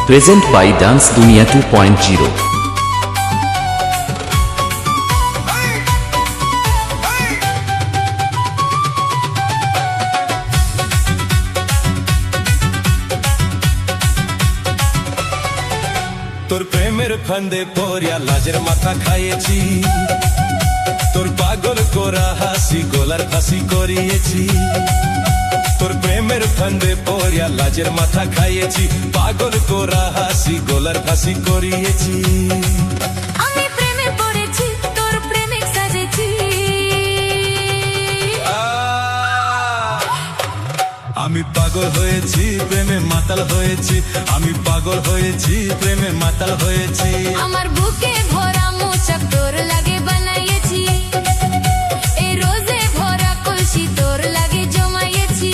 Present by Dance Dunia 2.0. তোর প্রেমের ফান্দে পড়িয়া লাজের মাথা খাইয়েছি, তোর পাগল কোরা হাসি গোলার ফাঁসি করিয়েছি। তোর প্রেমের ফান্দে পড়িয়া লাজের মাথা খাইয়েছি, পাগল কোরা হাসি গোলার ফাঁসি করিয়েছি। আমি প্রেমে পড়েছি, তোর প্রেমিক সাজেছি। আমি পাগল হয়েছি, প্রেমে মাতাল হয়েছি। আমি পাগল হয়েছি, প্রেমে মাতাল হয়েছি। আমার বুকে ভরা মোচক তোর লাগে বানাইয়েছি, এই রোজে ভরা কলসি তোর লাগে জমাইয়েছি।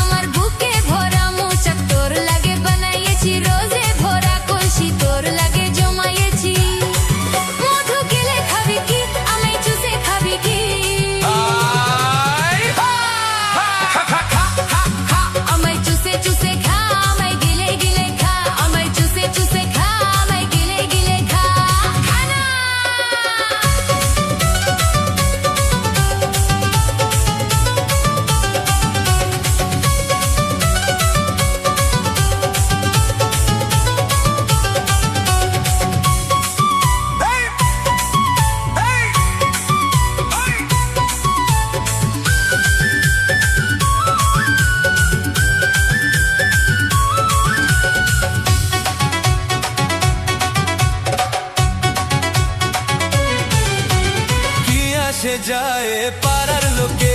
আমার বুকে ভরা মোচক তোর লাগে বানাইয়েছি, রোজে ভরা কলসি তোর লাগে জমাইয়েছি। মধু গেলে খাবি কি, আমি চুষে খাবি কি? আমায় চুষে চুষে খা, আমায় গিলে গিলে খা। আমায় চুষে চুষে খা, আমায় গিলে গিলে খা। খানা সে যায় পাড়ার লোকে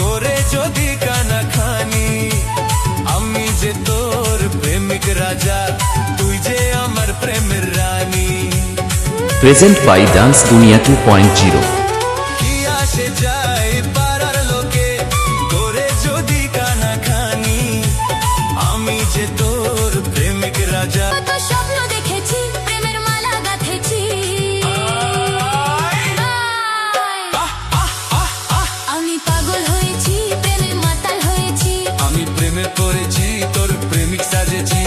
করে যদি কানা খানি, আমি যে তোর প্রেমিক রাজা, তুই যে আমার প্রেমের রানী। Present by Dance Dunia 2.0. কি আসে যায় পাড়ার লোকে করে যদি কানা খানি, আমি যে তোর প্রেমিক রাজা। কত স্বপ্ন দেখেছি, প্রেমের মালা গাঁথেছি। আমি পাগল হয়েছি, প্রেমে মাতাল হয়েছি। আমি প্রেমে পড়েছি, তোর প্রেমিক সাজেছি।